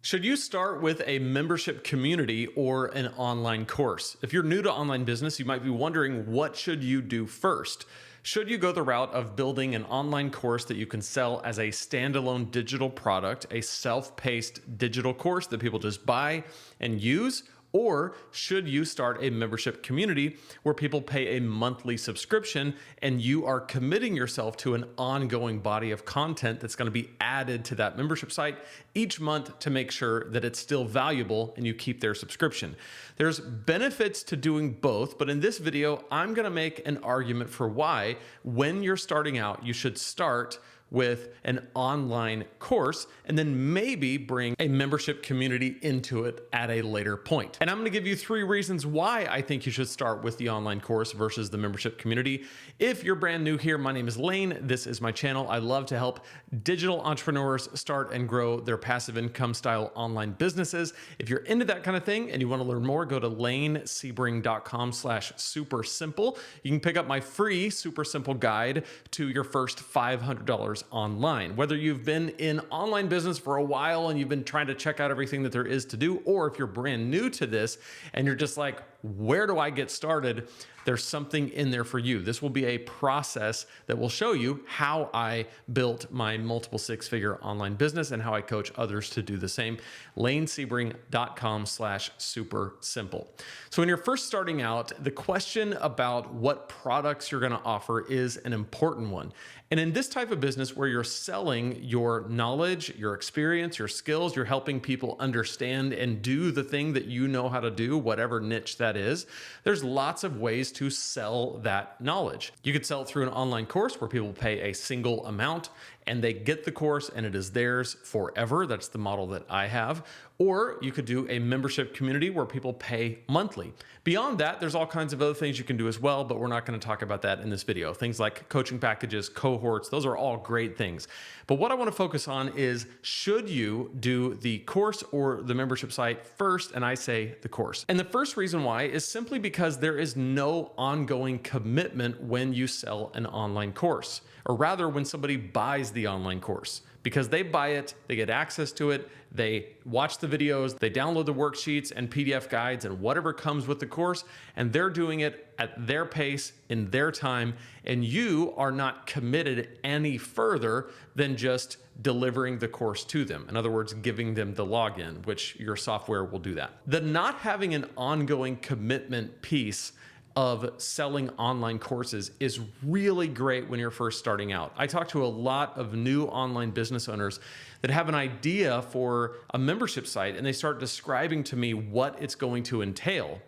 Should you start with a membership community or an online course? If you're new to online business, you might be wondering, what should you do first? Should you go the route of building an online course that you can sell as a standalone digital product, a self-paced digital course that people just buy and use? Or should you start a membership community where people pay a monthly subscription and you are committing yourself to an ongoing body of content that's going to be added to that membership site each month to make sure that it's still valuable and you keep their subscription? There's benefits to doing both, but in this video, I'm going to make an argument for why, when you're starting out, you should start with an online course and then maybe bring a membership community into it at a later point. And I'm going to give you 3 reasons why I think you should start with the online course versus the membership community. If you're brand new here, my name is Lane. This is my channel. I love to help digital entrepreneurs start and grow their passive income style online businesses. If you're into that kind of thing and you want to learn more, go to lanesebring.com/super-simple. You can pick up my free super simple guide to your first $500 online. Whether you've been in online business for a while and you've been trying to check out everything that there is to do, or if you're brand new to this and you're just like, where do I get started? There's something in there for you. This will be a process that will show you how I built my multiple 6-figure online business and how I coach others to do the same. lanesebring.com/super-simple. So when you're first starting out, the question about what products you're going to offer is an important one. And in this type of business where you're selling your knowledge, your experience, your skills, you're helping people understand and do the thing that you know how to do, whatever niche that is, there's lots of ways to sell that knowledge. You could sell it through an online course where people pay a single amount and they get the course and it is theirs forever. That's the model that I have. Or you could do a membership community where people pay monthly. Beyond that, there's all kinds of other things you can do as well, but we're not going to talk about that in this video. Things like coaching packages, cohorts, those are all great things. But what I want to focus on is, should you do the course or the membership site first? And I say the course. And the first reason why is simply because there is no ongoing commitment when you sell an online course, or rather when somebody buys the online course. Because they buy it, they get access to it, they watch the videos, they download the worksheets and PDF guides and whatever comes with the course, and they're doing it at their pace, in their time, and you are not committed any further than just delivering the course to them. In other words, giving them the login, which your software will do that. The not having an ongoing commitment piece of selling online courses is really great when you're first starting out. I talk to a lot of new online business owners that have an idea for a membership site and they start describing to me what it's going to entail.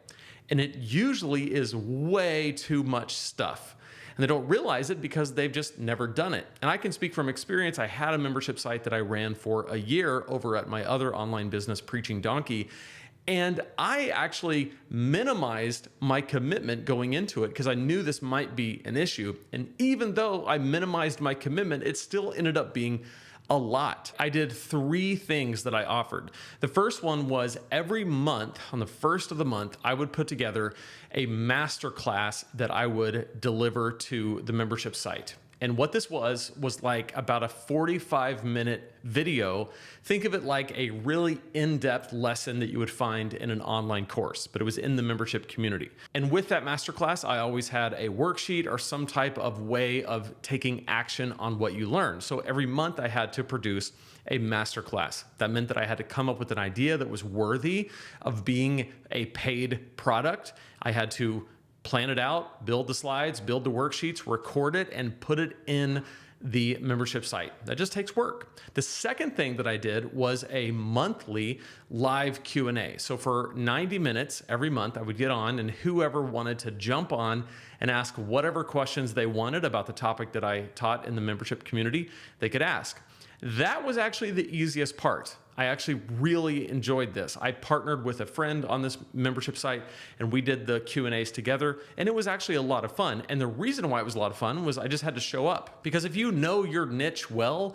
And it usually is way too much stuff. And they don't realize it because they've just never done it. And I can speak from experience. I had a membership site that I ran for a year over at my other online business, Preaching Donkey. And I actually minimized my commitment going into it because I knew this might be an issue. And even though I minimized my commitment, it still ended up being a lot. I did 3 things that I offered. The first one was every month, on the first of the month, I would put together a masterclass that I would deliver to the membership site. And what this was like about a 45-minute video. Think of it like a really in-depth lesson that you would find in an online course, but it was in the membership community. And with that masterclass, I always had a worksheet or some type of way of taking action on what you learned. So every month I had to produce a masterclass. That meant that I had to come up with an idea that was worthy of being a paid product. I had to plan it out, build the slides, build the worksheets, record it, and put it in the membership site. That just takes work. The second thing that I did was a monthly live Q&A. So for 90 minutes every month, I would get on and whoever wanted to jump on and ask whatever questions they wanted about the topic that I taught in the membership community, they could ask. That was actually the easiest part. I actually really enjoyed this. I partnered with a friend on this membership site and we did the Q&As together, and it was actually a lot of fun. And the reason why it was a lot of fun was I just had to show up, because if you know your niche well,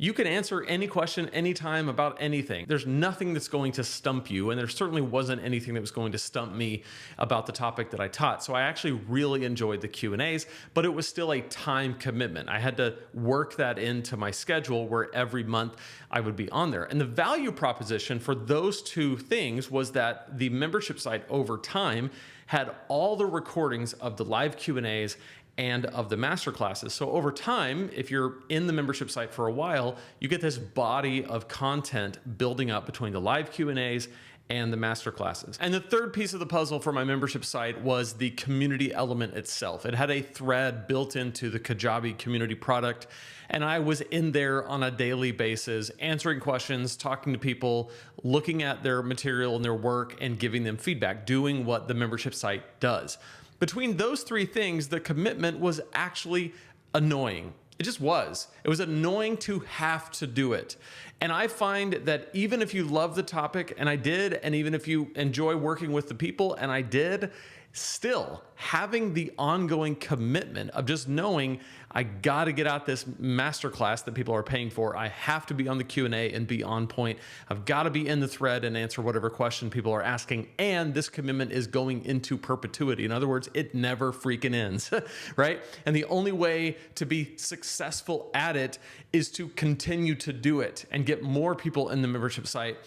You can answer any question anytime about anything. There's nothing that's going to stump you, and there certainly wasn't anything that was going to stump me about the topic that I taught. So I actually really enjoyed the Q&As, but it was still a time commitment. I had to work that into my schedule where every month I would be on there. And the value proposition for those two things was that the membership site over time had all the recordings of the live Q&As and of the masterclasses. So over time, if you're in the membership site for a while, you get this body of content building up between the live Q&As and the masterclasses. And the third piece of the puzzle for my membership site was the community element itself. It had a thread built into the Kajabi community product, and I was in there on a daily basis, answering questions, talking to people, looking at their material and their work, and giving them feedback, doing what the membership site does. Between those three things, the commitment was actually annoying. It just was. It was annoying to have to do it. And I find that even if you love the topic, and I did, and even if you enjoy working with the people, and I did, still having the ongoing commitment of just knowing I got to get out this masterclass that people are paying for. I have to be on the Q&A and be on point. I've got to be in the thread and answer whatever question people are asking. And this commitment is going into perpetuity. In other words, it never freaking ends, right? And the only way to be successful at it is to continue to do it and get more people in the membership site.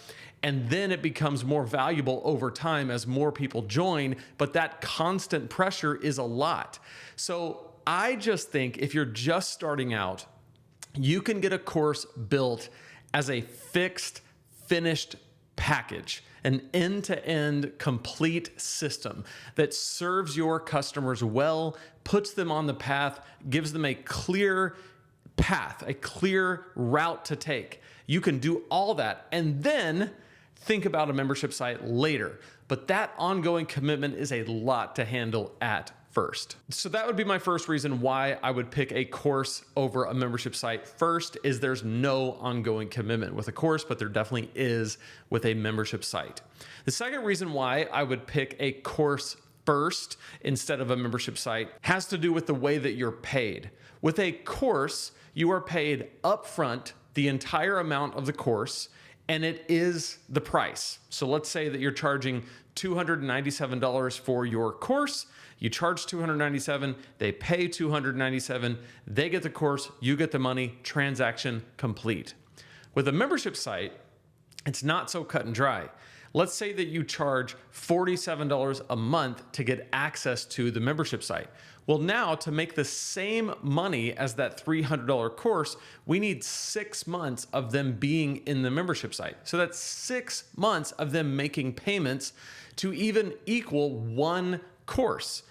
And then it becomes more valuable over time as more people join, but that constant pressure is a lot. So I just think if you're just starting out, you can get a course built as a fixed, finished package, an end-to-end complete system that serves your customers well, puts them on the path, gives them a clear path, a clear route to take. You can do all that and then think about a membership site later. But that ongoing commitment is a lot to handle at first. So that would be my first reason why I would pick a course over a membership site. First is there's no ongoing commitment with a course, but there definitely is with a membership site. The second reason why I would pick a course first instead of a membership site has to do with the way that you're paid. With a course, you are paid upfront the entire amount of the course, and it is the price. So let's say that you're charging $297 for your course. You charge $297, they pay $297, they get the course, you get the money, transaction complete. With a membership site, it's not so cut and dry. Let's say that you charge $47 a month to get access to the membership site. Well, now to make the same money as that $300 course, we need 6 months of them being in the membership site. So that's 6 months of them making payments to even equal one course.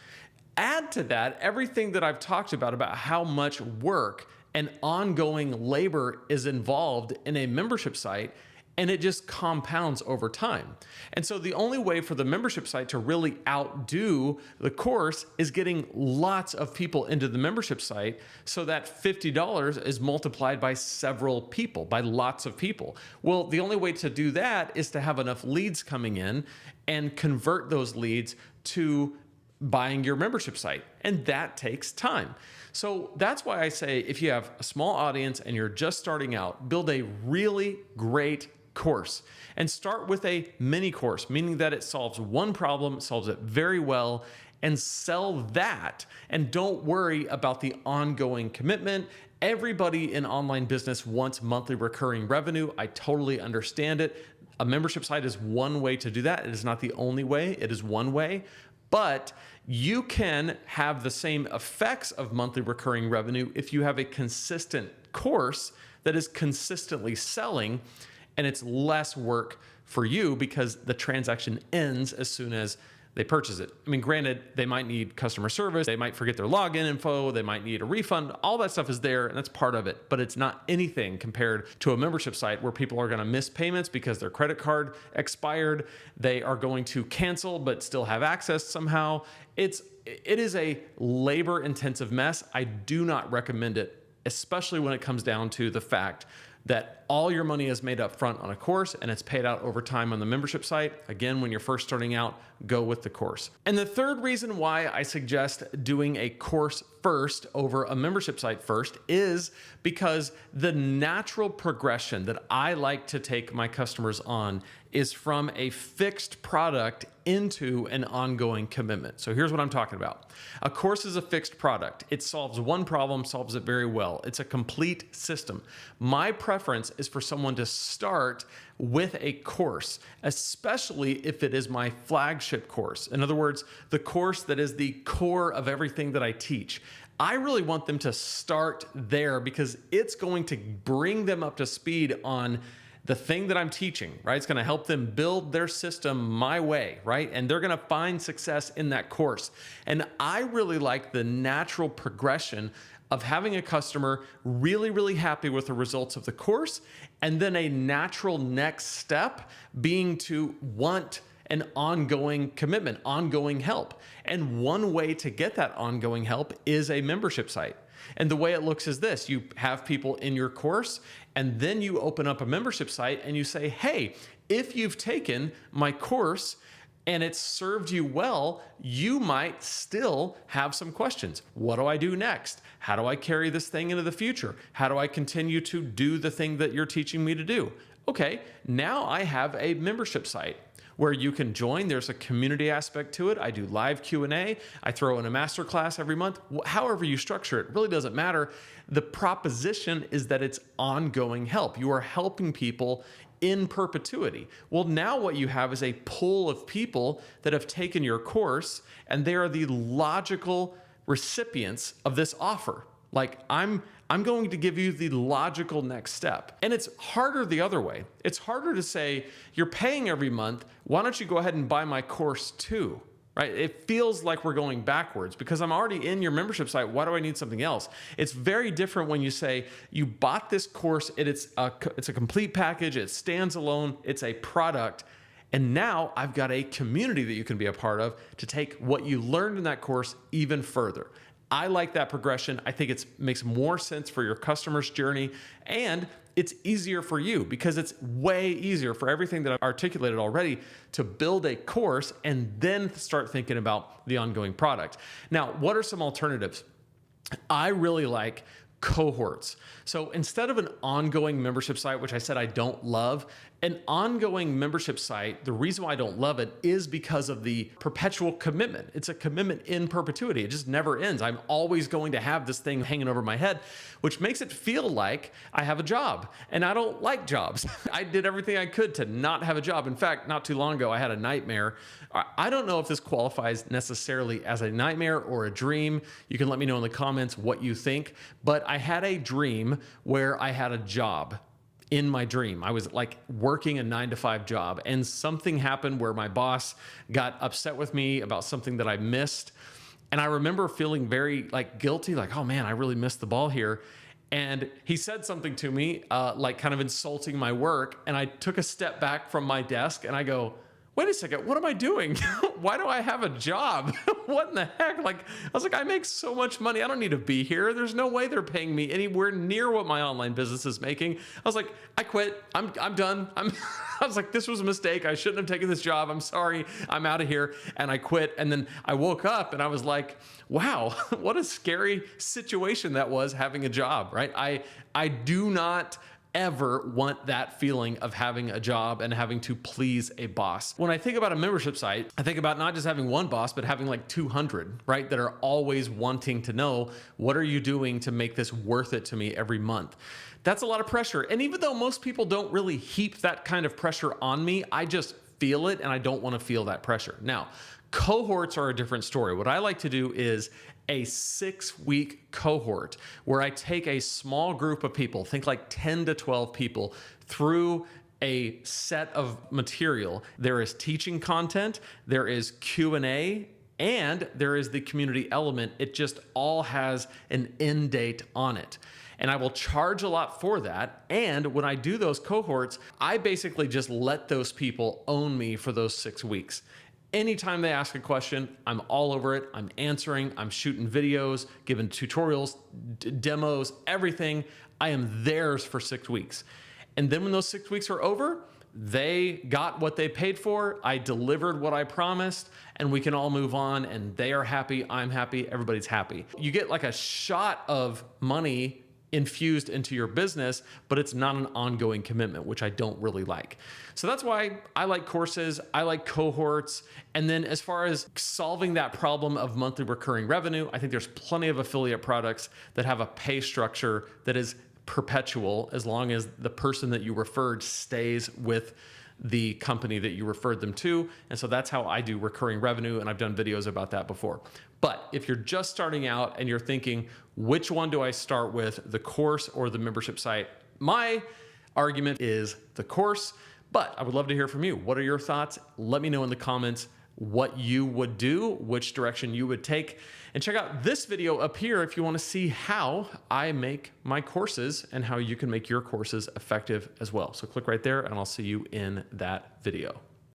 Add to that everything that I've talked about how much work and ongoing labor is involved in a membership site, and it just compounds over time. And so the only way for the membership site to really outdo the course is getting lots of people into the membership site so that $50 is multiplied by several people, by lots of people. Well, the only way to do that is to have enough leads coming in and convert those leads to buying your membership site. And that takes time. So that's why I say if you have a small audience and you're just starting out, build a really great course and start with a mini course, meaning that it solves one problem, solves it very well, and sell that. And don't worry about the ongoing commitment. Everybody in online business wants monthly recurring revenue. I totally understand it. A membership site is one way to do that. It is not the only way. It is one way. But you can have the same effects of monthly recurring revenue if you have a consistent course that is consistently selling, and it's less work for you because the transaction ends as soon as they purchase it. I mean, granted, they might need customer service, they might forget their login info, they might need a refund. All that stuff is there, and that's part of it, but it's not anything compared to a membership site where people are going to miss payments because their credit card expired. They are going to cancel but still have access somehow. It is a labor-intensive mess. I do not recommend it, especially when it comes down to the fact that all your money is made up front on a course and it's paid out over time on the membership site. Again, when you're first starting out, go with the course. And the third reason why I suggest doing a course first over a membership site first is because the natural progression that I like to take my customers on is from a fixed product into an ongoing commitment. So here's what I'm talking about. A course is a fixed product. It solves one problem, solves it very well. It's a complete system. My preference is for someone to start with a course, especially if it is my flagship course. In other words, the course that is the core of everything that I teach. I really want them to start there because it's going to bring them up to speed on the thing that I'm teaching, right? It's going to help them build their system my way, right? And they're going to find success in that course. And I really like the natural progression of having a customer really, really happy with the results of the course, and then a natural next step being to want an ongoing commitment, ongoing help. And one way to get that ongoing help is a membership site. And the way it looks is this: you have people in your course, and then you open up a membership site and you say, hey, if you've taken my course and it's served you well, you might still have some questions. What do I do next? How do I carry this thing into the future? How do I continue to do the thing that you're teaching me to do? Okay, now I have a membership site where you can join. There's a community aspect to it. I do live Q&A. I throw in a masterclass every month. However you structure it really doesn't matter. The proposition is that it's ongoing help. You are helping people in perpetuity. Well, now what you have is a pool of people that have taken your course, and they are the logical recipients of this offer. Like, I'm going to give you the logical next step. And it's harder the other way. It's harder to say, you're paying every month, why don't you go ahead and buy my course too? Right? It feels like we're going backwards because I'm already in your membership site. Why do I need something else? It's very different when you say you bought this course, it's a complete package, it stands alone, it's a product. And now I've got a community that you can be a part of to take what you learned in that course even further. I like that progression. I think it makes more sense for your customer's journey, and it's easier for you because it's way easier for everything that I've articulated already to build a course and then start thinking about the ongoing product. Now, what are some alternatives? I really like Cohorts. So instead of an ongoing membership site, which I said I don't love, an ongoing membership site, the reason why I don't love it is because of the perpetual commitment. It's a commitment in perpetuity. It just never ends. I'm always going to have this thing hanging over my head, which makes it feel like I have a job, and I don't like jobs. I did everything I could to not have a job. In fact, not too long ago, I had a nightmare. I don't know if this qualifies necessarily as a nightmare or a dream. You can let me know in the comments what you think, but I had a dream where I had a job. In my dream, I was like working a 9-to-5 job, and something happened where my boss got upset with me about something that I missed. And I remember feeling very like guilty, like, oh man, I really missed the ball here. And he said something to me, like kind of insulting my work. And I took a step back from my desk and I go, wait a second, what am I doing? Why do I have a job? What in the heck? Like, I was like, I make so much money. I don't need to be here. There's no way they're paying me anywhere near what my online business is making. I was like, I quit. I'm done. I was like, this was a mistake. I shouldn't have taken this job. I'm sorry. I'm out of here. And I quit. And then I woke up and I was like, wow, what a scary situation that was, having a job, right? I do not ever want that feeling of having a job and having to please a boss. When I think about a membership site, I think about not just having one boss, but having like 200, right? That are always wanting to know, what are you doing to make this worth it to me every month? That's a lot of pressure. And even though most people don't really heap that kind of pressure on me, I just feel it and I don't want to feel that pressure. Now, cohorts are a different story. What I like to do is a 6-week cohort where I take a small group of people, think like 10 to 12 people, through a set of material. There is teaching content, there is Q&A, and there is the community element. It just all has an end date on it. And I will charge a lot for that. And when I do those cohorts, I basically just let those people own me for those 6 weeks. Anytime they ask a question, I'm all over it. I'm answering, I'm shooting videos, giving tutorials, demos, everything. I am theirs for 6 weeks. And then when those 6 weeks are over, they got what they paid for. I delivered what I promised, and we can all move on, and they are happy. I'm happy. Everybody's happy. You get like a shot of money infused into your business, but it's not an ongoing commitment, which I don't really like. So that's why I like courses. I like cohorts. And then as far as solving that problem of monthly recurring revenue, I think there's plenty of affiliate products that have a pay structure that is perpetual as long as the person that you referred stays with the company that you referred them to. And so that's how I do recurring revenue. And I've done videos about that before. But if you're just starting out and you're thinking, which one do I start with, the course or the membership site? My argument is the course, but I would love to hear from you. What are your thoughts? Let me know in the comments what you would do, which direction you would take. And check out this video up here if you want to see how I make my courses and how you can make your courses effective as well. So click right there and I'll see you in that video.